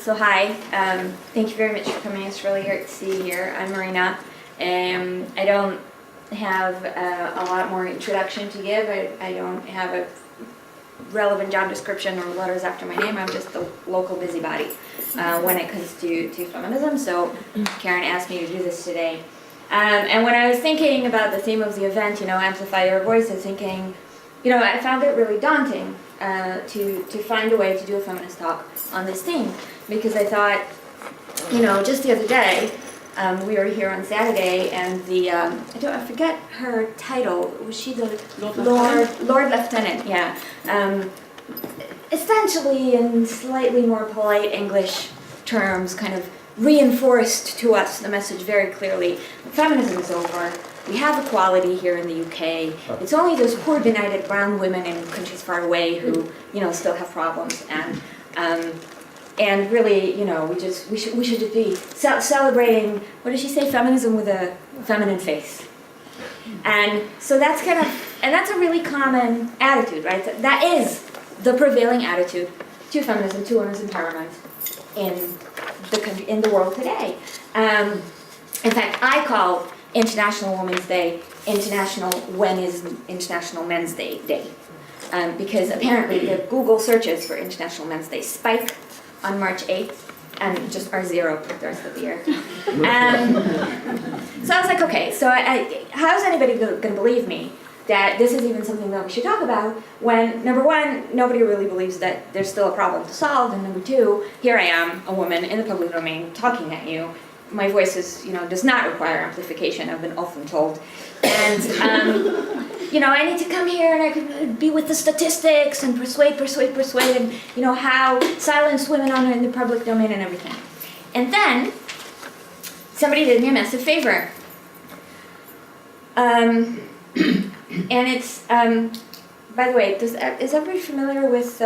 So hi, thank you very much for coming. It's really great to see you here. I'm Marina. I don't have a lot more introduction to give. I don't have a relevant job description or letters after my name. I'm just a local busybody when it comes to feminism. So Karen asked me to do this today. And when I was thinking about the theme of the event, Amplify Your Voice, I was thinking, I found it really daunting to find a way to do a feminist talk on this theme, because I thought, just the other day, we were here on Saturday, and I forget her title. Was she the Lord Lieutenant? Yeah. Essentially, in slightly more polite English terms, kind of reinforced to us the message very clearly: feminism is over. We have equality here in the UK. It's only those poor benighted brown women in countries far away who, still have problems. And really, we should just be celebrating. What did she say? Feminism with a feminine face. And so that's that's a really common attitude, right? That is the prevailing attitude to feminism, to women's empowerment in the country, in the world today. In fact, I call International Women's Day International When is International Men's Day because apparently the Google searches for International Men's Day spike on March 8th and just are zero for the rest of the year. So I was like, okay, so how is anybody going to believe me that this is even something that we should talk about when, number one, nobody really believes that there's still a problem to solve, and number two, here I am, a woman in the public domain talking at you. My voice does not require amplification, I've been often told. And, I need to come here and I could be with the statistics and persuade, and, how silence women in the public domain and everything. And then, somebody did me a massive favor. And it's, by the way, is everybody familiar with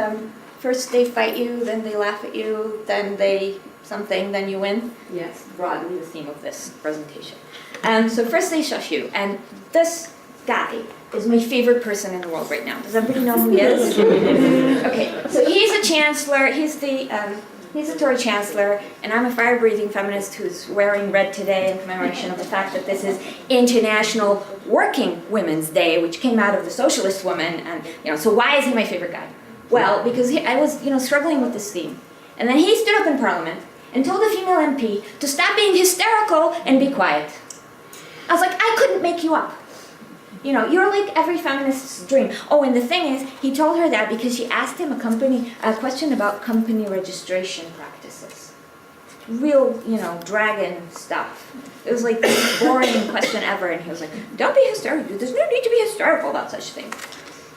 first they fight you, then they laugh at you, then they something, then you win? Yes, broadly the theme of this presentation. So first they shush you, and this guy is my favorite person in the world right now. Does everybody know who he is? Okay, so he's a chancellor, he's a Tory chancellor, and I'm a fire-breathing feminist who's wearing red today in commemoration of the fact that this is International Working Women's Day, which came out of the socialist woman, and, so why is he my favorite guy? Well, because I was, struggling with this theme. And then he stood up in Parliament and told a female MP to stop being hysterical and be quiet. I was like, I couldn't make you up. You're like every feminist's dream. Oh, and the thing is, he told her that because she asked him a question about company registration practices. Real, dragon stuff. It was like the most boring question ever, and he was like, don't be hysterical. There's no need to be hysterical about such things.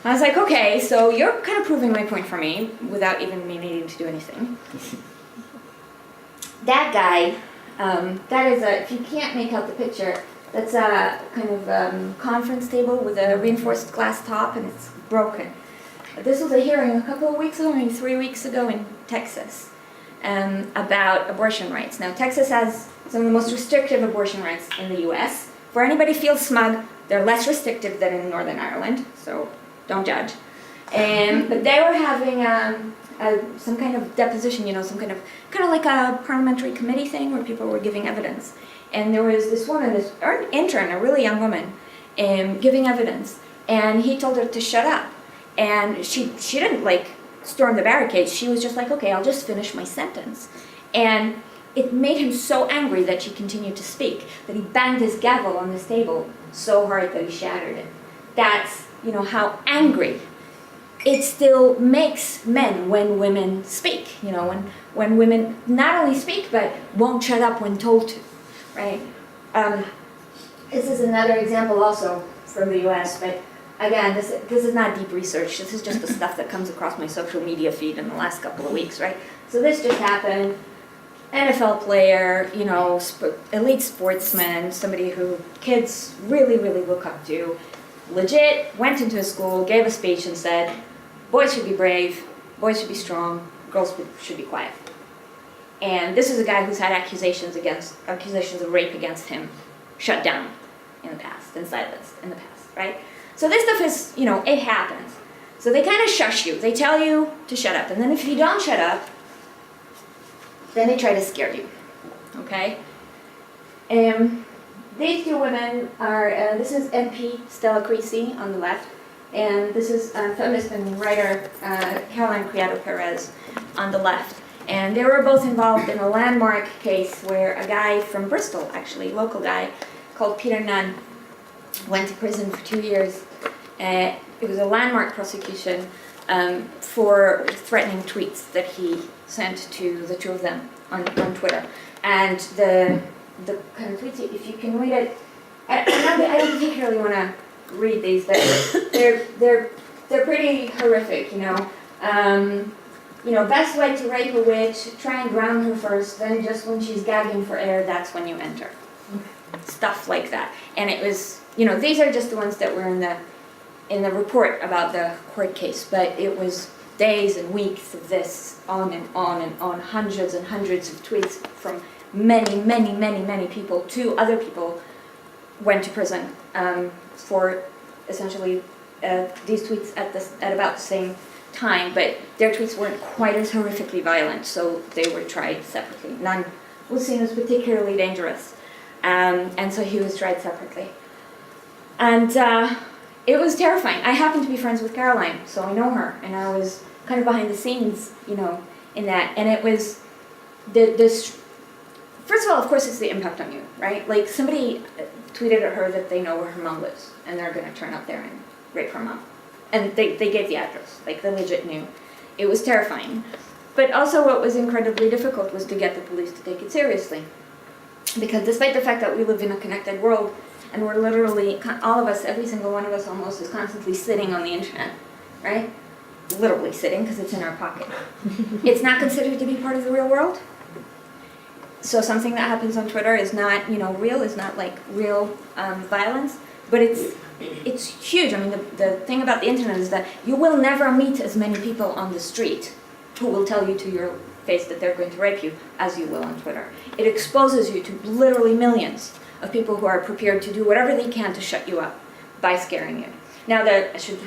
I was like, okay, so you're kind of proving my point for me without even me needing to do anything. That guy, that is if you can't make out the picture, that's a kind of conference table with a reinforced glass top, and it's broken. This was a hearing a couple of weeks ago, maybe 3 weeks ago in Texas, about abortion rights. Now, Texas has some of the most restrictive abortion rights in the US. For anybody who feels smug, they're less restrictive than in Northern Ireland, so don't judge. But they were having some kind of deposition, some kind of like a parliamentary committee thing where people were giving evidence. And there was this woman, this intern, a really young woman, giving evidence. And he told her to shut up. And she didn't storm the barricades. She was just like, okay, I'll just finish my sentence. And it made him so angry that she continued to speak, that he banged his gavel on this table so hard that he shattered it. That's how angry it still makes men when women speak, when women not only speak but won't shut up when told to, right? This is another example also from the US, but again, this is not deep research. This is just the stuff that comes across my social media feed in the last couple of weeks, right? So this just happened. NFL player, elite sportsman, somebody who kids really, really look up to, legit went into a school, gave a speech and said, boys should be brave, boys should be strong, girls should be quiet. And this is a guy who's had accusations of rape against him shut down in the past, and silenced in the past, right? So this stuff is, it happens. So they kind of shush you. They tell you to shut up. And then if you don't shut up, then they try to scare you, okay? These two women are, this is MP Stella Creasy on the left, and this is feminist and writer Caroline Criado Perez on the left. And they were both involved in a landmark case where a guy from Bristol, actually, local guy, called Peter Nunn, went to prison for 2 years. It was a landmark prosecution for threatening tweets that he sent to the two of them on Twitter. And the kind of tweets, if you can read it, I don't particularly want to read these, but they're pretty horrific, you know. Best way to rape a witch, try and drown her first, then just when she's gagging for air, that's when you enter. Stuff like that. And it was, these are just the ones that were in the report about the court case, but it was days and weeks of this, on and on and on, hundreds and hundreds of tweets from many people. 2 other people went to prison for essentially these tweets at about the same time, but their tweets weren't quite as horrifically violent, so they were tried separately. None was seen as particularly dangerous, and so he was tried separately. And it was terrifying. I happen to be friends with Caroline, so I know her, and I was kind of behind the scenes, in that. And it was this. First of all, of course, it's the impact on you, right? Like, somebody tweeted at her that they know where her mom lives, and they're going to turn up there and rape her mom. And they gave the address, like, they legit knew. It was terrifying. But also what was incredibly difficult was to get the police to take it seriously. Because despite the fact that we live in a connected world, and we're literally, all of us, every single one of us almost, is constantly sitting on the internet, right? Literally sitting, because it's in our pocket. It's not considered to be part of the real world. So something that happens on Twitter is not, real, is not like real violence, but it's huge. I mean, the thing about the internet is that you will never meet as many people on the street who will tell you to your face that they're going to rape you as you will on Twitter. It exposes you to literally millions of people who are prepared to do whatever they can to shut you up by scaring you. Now, I should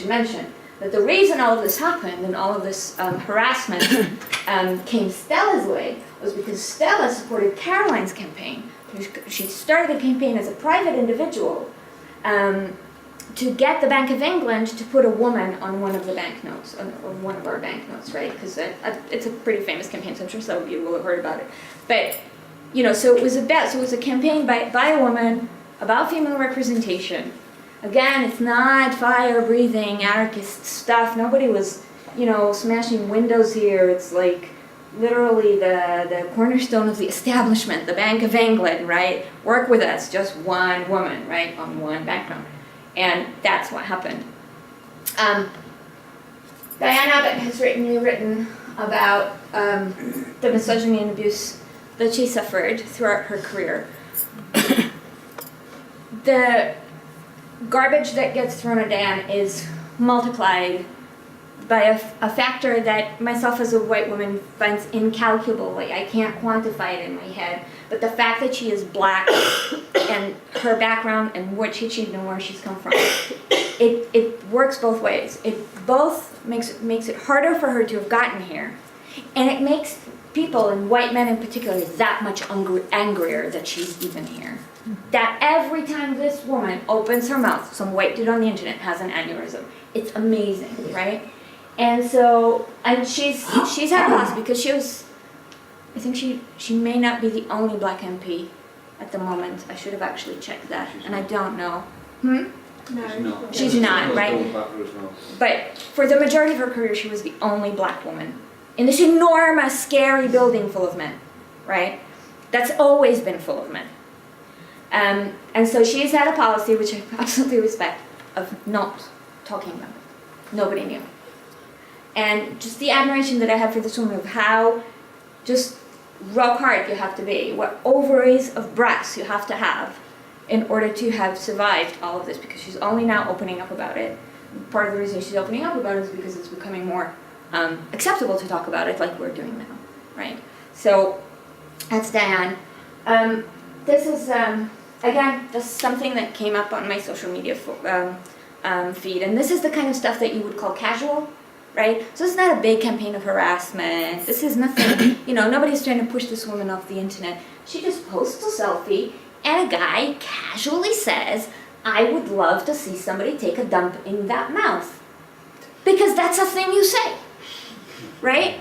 mention that the reason all of this happened and all of this harassment came Stella's way was because Stella supported Caroline's campaign. She started the campaign as a private individual to get the Bank of England to put a woman on one of the banknotes, on one of our banknotes, right? Because it's a pretty famous campaign, so I'm sure some of you will have heard about it. But so it was a campaign by a woman about female representation. Again, it's not fire-breathing anarchist stuff. Nobody was, smashing windows here. It's like literally the cornerstone of the establishment, the Bank of England, right? Work with us, just one woman, right, on one banknote. And that's what happened. Diane Abbott has written about the misogyny and abuse that she suffered throughout her career. The garbage that gets thrown at Dan is multiplied by a factor that myself as a white woman finds incalculable. Like, I can't quantify it in my head. But the fact that she is black and her background and what she achieved and where she's come from, it works both ways. It both makes it harder for her to have gotten here, and it makes people, and white men in particular, that much angrier that she's even here. That every time this woman opens her mouth, some white dude on the internet has an aneurysm. It's amazing, right? And so, and she's had a loss because I think she may not be the only black MP at the moment. I should have actually checked that, and I don't know. No, she's not, right? But for the majority of her career, she was the only black woman in this enormous, scary building full of men, right? That's always been full of men. And so she's had a policy, which I absolutely respect, of not talking about it. Nobody knew. And just the admiration that I have for this woman of how just rock hard you have to be, what ovaries of brass you have to have in order to have survived all of this, because she's only now opening up about it. Part of the reason she's opening up about it is because it's becoming more acceptable to talk about it like we're doing now, right? So that's Diane. This is, again, this is something that came up on my social media feed, and this is the kind of stuff that you would call casual, right? So it's not a big campaign of harassment. This is nothing, nobody's trying to push this woman off the internet. She just posts a selfie and a guy casually says, I would love to see somebody take a dump in that mouth. Because that's a thing you say, right?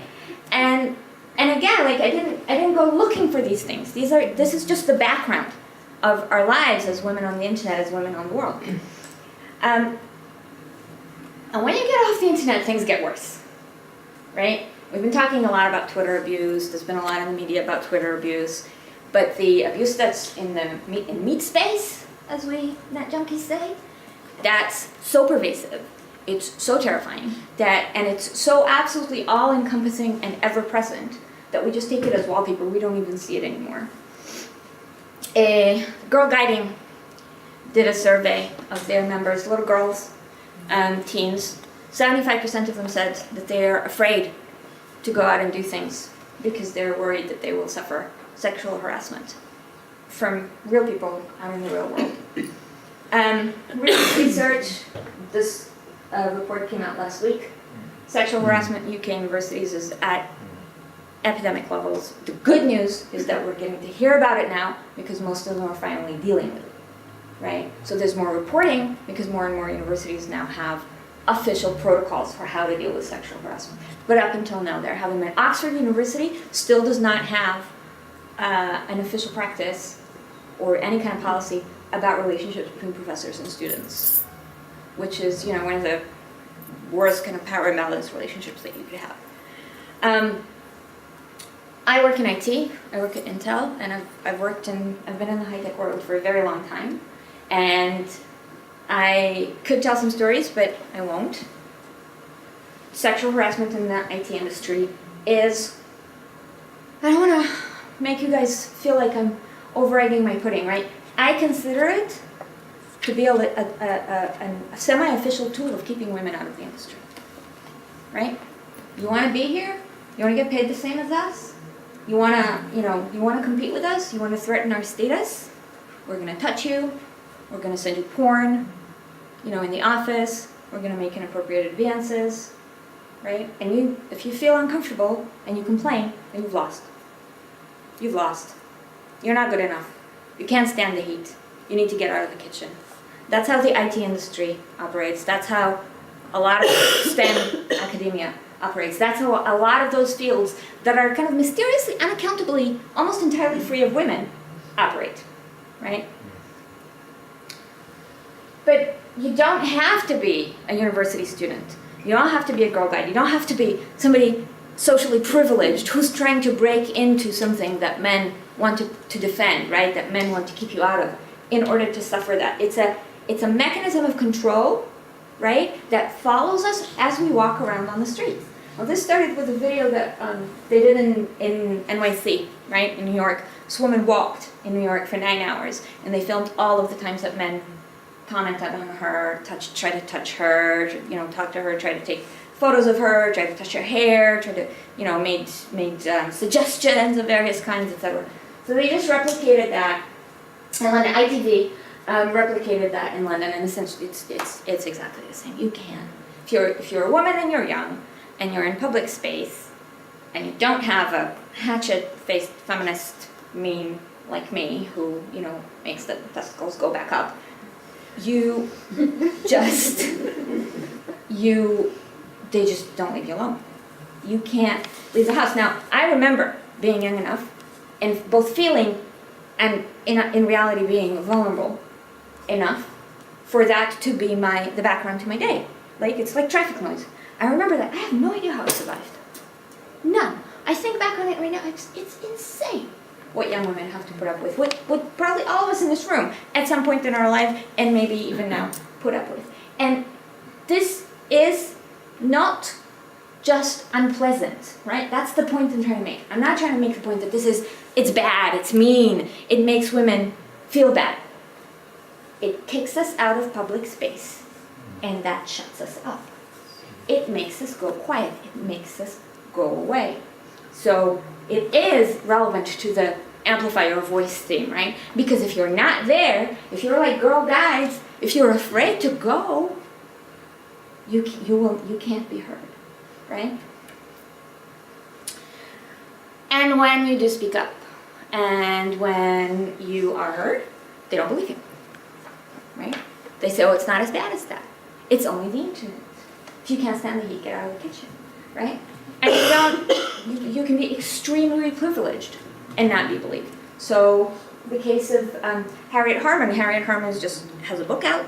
And again, like I didn't go looking for these things. This is just the background of our lives as women on the internet, as women on the world. And when you get off the internet, things get worse, right? We've been talking a lot about Twitter abuse. There's been a lot in the media about Twitter abuse. But the abuse that's in the meat space, as we net junkies say, that's so pervasive. It's so terrifying and it's so absolutely all-encompassing and ever-present that we just take it as wallpaper. We don't even see it anymore. Girl Guiding did a survey of their members, little girls, teens. 75% of them said that they're afraid to go out and do things because they're worried that they will suffer sexual harassment from real people out in the real world. Research, this report came out last week. Sexual harassment in UK universities is at epidemic levels. The good news is that we're getting to hear about it now because most of them are finally dealing with it, right? So there's more reporting because more and more universities now have official protocols for how to deal with sexual harassment. But up until now, there haven't been. Oxford University still does not have an official practice or any kind of policy about relationships between professors and students, which is, one of the worst kind of power imbalance relationships that you could have. I work in IT. I work at Intel, and I've been in the high-tech world for a very long time, and I could tell some stories, but I won't. Sexual harassment in the IT industry is, I don't want to make you guys feel like I'm over-egging my pudding, right? I consider it to be a semi-official tool of keeping women out of the industry, right? You want to be here? You want to get paid the same as us? You want to compete with us? You want to threaten our status? We're going to touch you. We're going to send you porn, in the office. We're going to make inappropriate advances, right? And if you feel uncomfortable and you complain, then you've lost. You've lost. You're not good enough. You can't stand the heat. You need to get out of the kitchen. That's how the IT industry operates. That's how a lot of STEM academia operates. That's how a lot of those fields that are kind of mysteriously, unaccountably, almost entirely free of women operate, right? But you don't have to be a university student. You don't have to be a Girl Guide. You don't have to be somebody socially privileged who's trying to break into something that men want to defend, right? That men want to keep you out of in order to suffer that. It's a mechanism of control, right? That follows us as we walk around on the streets. Well, this started with a video that they did in NYC, right? In New York. This woman walked in New York for 9 hours, and they filmed all of the times that men commented on her, tried to touch her, talk to her, tried to take photos of her, tried to touch her hair, tried to, made suggestions of various kinds, etc. So they just replicated that in London. ITV replicated that in London, and essentially it's exactly the same. You can, if you're a woman and you're young, and you're in public space, and you don't have a hatchet-faced feminist meme like me, who makes the testicles go back up, they just don't leave you alone. You can't leave the house. Now, I remember being young enough, and both feeling and in reality being vulnerable enough for that to be the background to my day. Like, it's like traffic noise. I remember that. I have no idea how I survived. None. I think back on it right now, it's insane what young women have to put up with. What probably all of us in this room at some point in our life, and maybe even now, put up with. And this is not just unpleasant, right? That's the point I'm trying to make. I'm not trying to make the point that it's bad, it's mean, it makes women feel bad. It kicks us out of public space, and that shuts us up. It makes us go quiet. It makes us go away. So it is relevant to the Amplify Your Voice theme, right? Because if you're not there, if you're like Girl Guides, if you're afraid to go, you can't be heard. right? And when you do speak up, and when you are heard, they don't believe you, right? They say, oh, it's not as bad as that. It's only the internet. If you can't stand the heat, get out of the kitchen, right? And you can be extremely privileged and not be believed. So the case of Harriet Harman has a book out,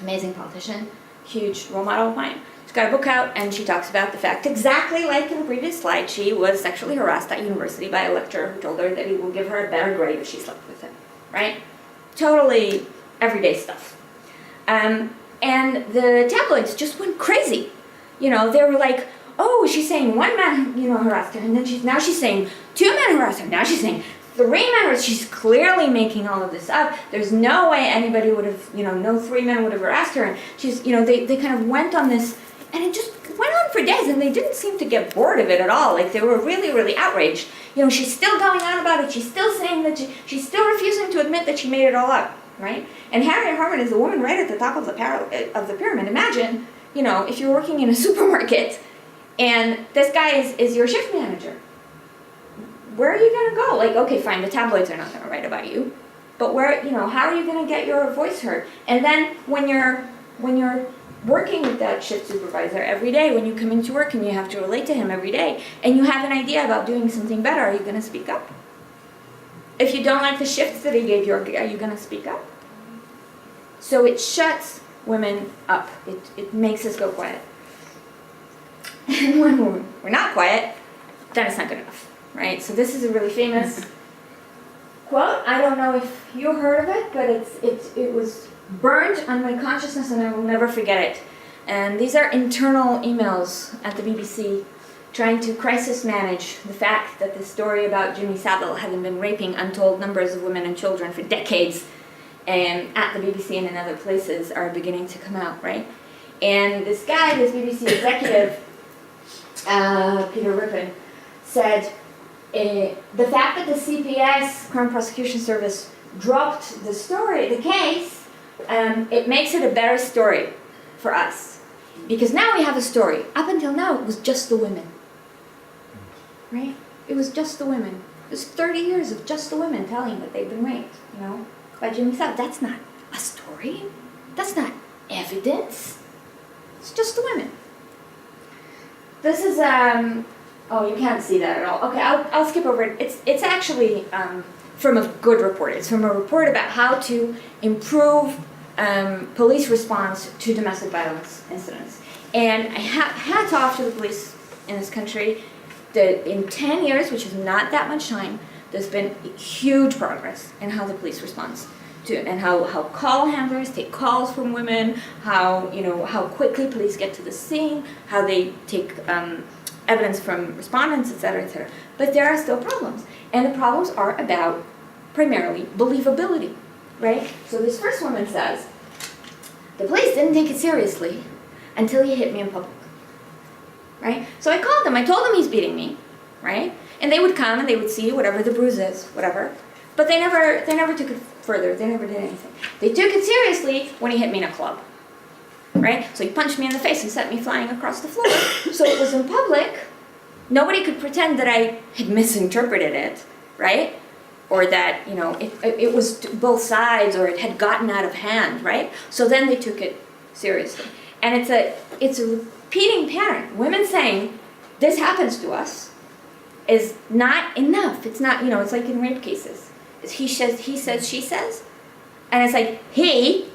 amazing politician, huge role model of mine. She's got a book out, and she talks about the fact, exactly like in the previous slide, she was sexually harassed at university by a lecturer who told her that he will give her a better grade if she slept with him, right? Totally everyday stuff. And the tabloids just went crazy. You know, they were like, oh, she's saying one man, harassed her, and then now she's saying two men harassed her. Now she's saying three men harassed. She's clearly making all of this up. There's no way anybody would have, no three men would have harassed her. And she's, they kind of went on this, and it just went on for days, and they didn't seem to get bored of it at all. Like, they were really, really outraged. She's still going on about it. She's still saying that she's still refusing to admit that she made it all up, right? And Harriet Harman is the woman right at the top of the pyramid. Imagine, if you're working in a supermarket, and this guy is your shift manager. Where are you going to go? Like, okay, fine, the tabloids are not going to write about you, but where, how are you going to get your voice heard? And then when you're working with that shift supervisor every day, when you come into work and you have to relate to him every day, and you have an idea about doing something better, are you going to speak up? If you don't like the shifts that he gave you, are you going to speak up? So it shuts women up. It makes us go quiet. And when we're not quiet, then it's not good enough, right? So this is a really famous quote. I don't know if you heard of it, but it was burned on my consciousness, and I will never forget it. And these are internal emails at the BBC trying to crisis manage the fact that the story about Jimmy Savile having been raping untold numbers of women and children for decades at the BBC and in other places are beginning to come out, right? And this guy, this BBC executive, Peter Rippon, said the fact that the CPS, Crown Prosecution Service, dropped the case, it makes it a better story for us. Because now we have a story. Up until now, it was just the women. Right? It was just the women. It was 30 years of just the women telling that they've been raped, by Jimmy Savile. That's not a story. That's not evidence. It's just the women. This is, oh, you can't see that at all. Okay, I'll skip over it. It's actually from a good report. It's from a report about how to improve police response to domestic violence incidents. And hats off to the police in this country. That in 10 years, which is not that much time, there's been huge progress in how the police responds to, and how call handlers take calls from women, how quickly police get to the scene, how they take evidence from respondents, etc., etc. But there are still problems, and the problems are about primarily believability, right? So this first woman says, the police didn't take it seriously until he hit me in public. Right? So I called them. I told them he's beating me, right? And they would come and they would see whatever the bruise is, whatever. But they never took it further. They never did anything. They took it seriously when he hit me in a club, right? So he punched me in the face and sent me flying across the floor. So it was in public. Nobody could pretend that I had misinterpreted it, right? Or that, it was both sides, or it had gotten out of hand, right? So then they took it seriously. And it's a repeating pattern. Women saying, this happens to us, is not enough. It's not, it's like in rape cases. He says, she says. And it's like, he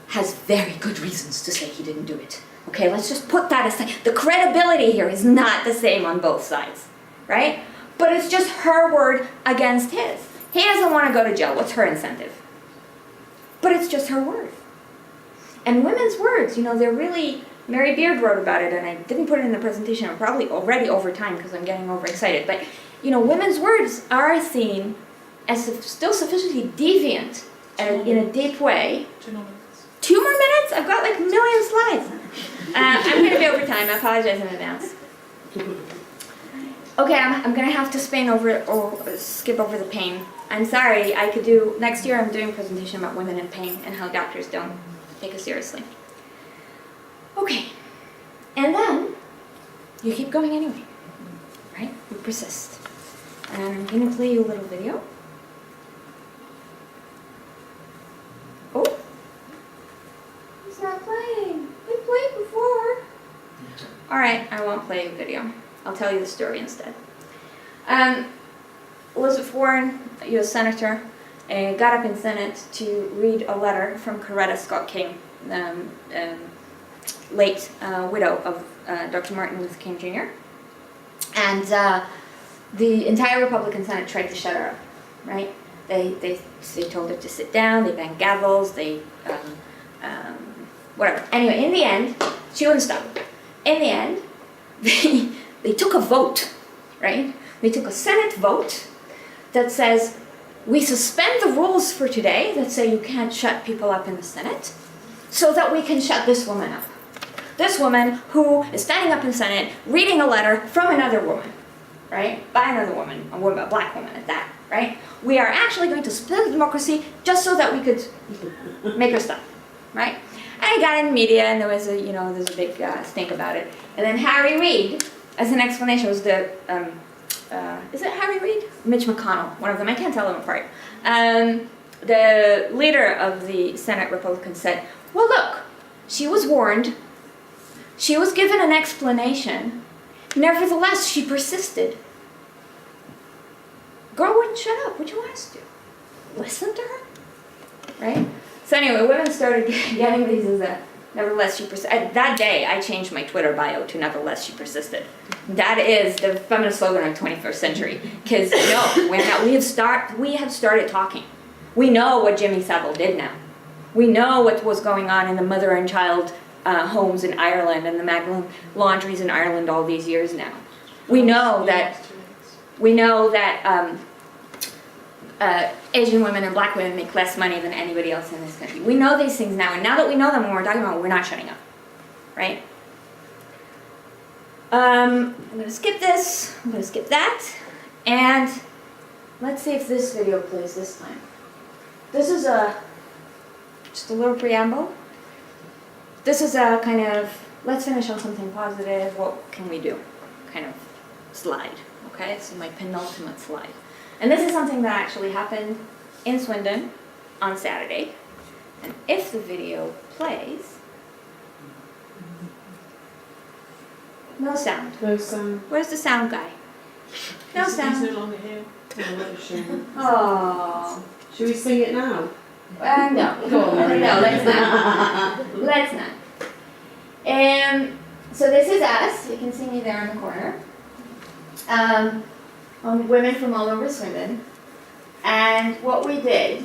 has very good reasons to say he didn't do it. Okay, let's just put that aside. The credibility here is not the same on both sides, right? But it's just her word against his. He doesn't want to go to jail. What's her incentive? But it's just her word. And women's words, they're really... Mary Beard wrote about it, and I didn't put it in the presentation. I'm probably already over time because I'm getting overexcited. But, women's words are seen as still sufficiently deviant in a deep way. 2 more minutes. 2 more minutes? I've got like a million slides. I'm going to be over time. I apologize in advance. Okay, I'm going to have to skip over the pain. I'm sorry. I could do... Next year I'm doing a presentation about women in pain and how doctors don't take us seriously. Okay, and then you keep going anyway, right? You persist. And I'm going to play you a little video. Oh, it's not playing. It played before. All right, I won't play a video. I'll tell you the story instead. Elizabeth Warren, U.S. Senator, got up in Senate to read a letter from Coretta Scott King, late widow of Dr. Martin Luther King Jr. And the entire Republican Senate tried to shut her up, right? They told her to sit down, they banged gavels, they, whatever. Anyway, in the end, she wouldn't stop. In the end, they took a vote, right? They took a Senate vote that says, we suspend the rules for today that say you can't shut people up in the Senate so that we can shut this woman up. This woman who is standing up in the Senate reading a letter from another woman, right? By another woman, a black woman at that, right? We are actually going to split democracy just so that we could make her stop, right? And it got in the media and there was a, there's a big stink about it. And then Harry Reid, as an explanation, was the, is it Harry Reid? Mitch McConnell, one of them, I can't tell them apart. The leader of the Senate Republicans said, well look, she was warned, she was given an explanation, nevertheless she persisted. Girl wouldn't shut up, what'd you want us to do? Listen to her? Right? So anyway, women started getting these as a, nevertheless she persisted. That day, I changed my Twitter bio to nevertheless she persisted. That is the feminist slogan of the 21st century. Because we have started talking. We know what Jimmy Savile did now. We know what was going on in the mother and child homes in Ireland and the Magdalene laundries in Ireland all these years now. We know that Asian women and black women make less money than anybody else in this country. We know these things now, and now that we know them, when we're talking about it, we're not shutting up, right? I'm going to skip this, I'm going to skip that, and let's see if this video plays this time. This is just a little preamble. This is a kind of, let's finish on something positive, what can we do, kind of slide, okay? So my penultimate slide. And this is something that actually happened in Swindon on Saturday. And if the video plays, no sound. No sound. Where's the sound guy? No sound. He's no longer here. Oh. Should we sing it now? No. Go on, Marina. No, let's not. Let's not. So this is us. You can see me there in the corner. Women from all over Swindon. And what we did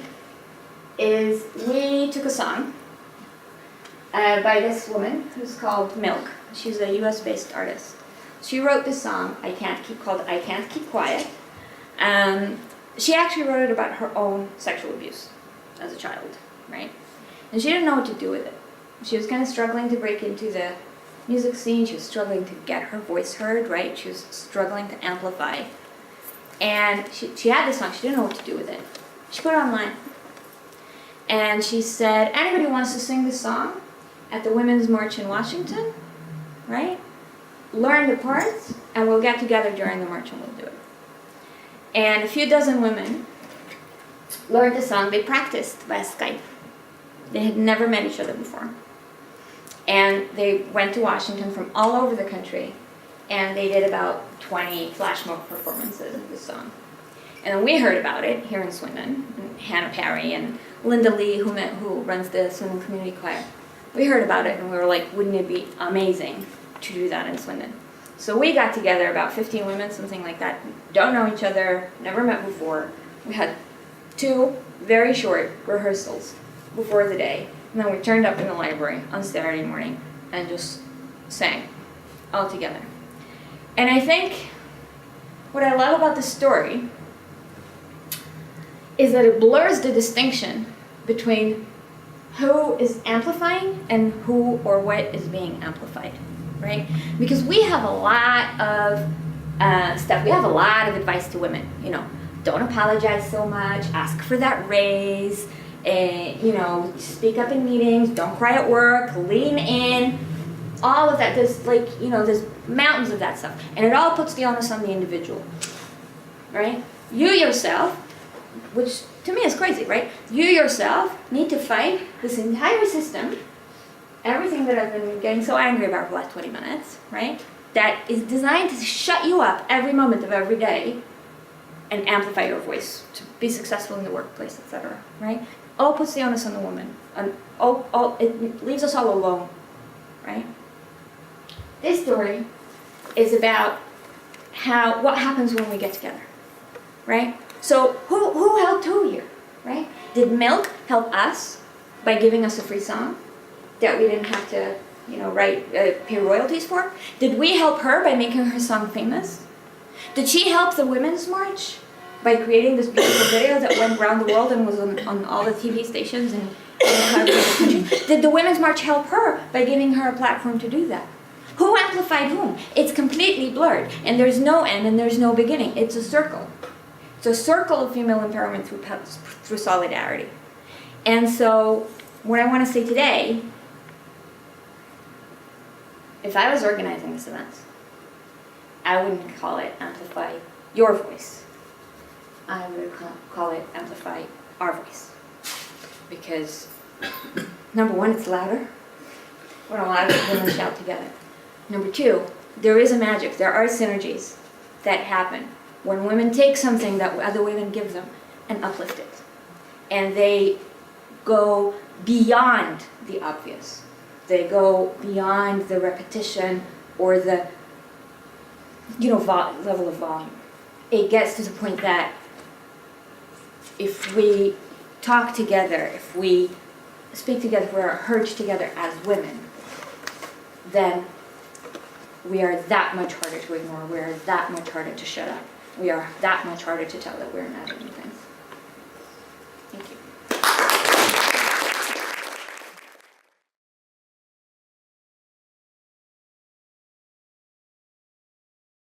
is we took a song by this woman who's called Milk. She's a US-based artist. She wrote this song, called I Can't Keep Quiet. She actually wrote it about her own sexual abuse as a child, right? And she didn't know what to do with it. She was kind of struggling to break into the music scene. She was struggling to get her voice heard, right? She was struggling to amplify. And she had this song, she didn't know what to do with it. She put it online. And she said, anybody wants to sing this song at the Women's March in Washington, right? Learn the parts, and we'll get together during the march and we'll do it. And a few dozen women learned the song. They practiced via Skype. They had never met each other before. And they went to Washington from all over the country, and they did about 20 flash mob performances of this song. And then we heard about it here in Swindon, and Hannah Parry and Linda Lee, who runs the Swindon Community Choir. We heard about it, and we were like, wouldn't it be amazing to do that in Swindon? So we got together, about 15 women, something like that, don't know each other, never met before. We had 2 very short rehearsals before the day, and then we turned up in the library on Saturday morning and just sang all together. And I think what I love about this story is that it blurs the distinction between who is amplifying and who or what is being amplified, right? Because we have a lot of stuff. We have a lot of advice to women. Don't apologize so much. Ask for that raise. Speak up in meetings. Don't cry at work. Lean in. All of that, there's like, there's mountains of that stuff. And it all puts the onus on the individual, right? You yourself, which to me is crazy, right? You yourself need to fight this entire system, everything that I've been getting so angry about for the last 20 minutes, right? That is designed to shut you up every moment of every day and amplify your voice to be successful in the workplace, etc., right? All puts the onus on the woman. And it leaves us all alone, right? This story is about what happens when we get together, right? So who helped who here, right? Did Milk help us by giving us a free song that we didn't have to, pay royalties for? Did we help her by making her song famous? Did she help the Women's March by creating this beautiful video that went around the world and was on all the TV stations in the country? Did the Women's March help her by giving her a platform to do that? Who amplified whom? It's completely blurred, and there's no end and there's no beginning. It's a circle. It's a circle of female empowerment through solidarity. And so, what I want to say today, if I was organizing this event, I wouldn't call it Amplify Your Voice. I would call it Amplify Our Voice. Because, number one, it's louder when a lot of women shout together. Number two, there is a magic, there are synergies that happen when women take something that other women give them and uplift it. And they go beyond the obvious. They go beyond the repetition or the level of volume. It gets to the point that if we talk together, if we speak together, if we're heard together as women, then we are that much harder to ignore. We are that much harder to shut up. We are that much harder to tell that we're not any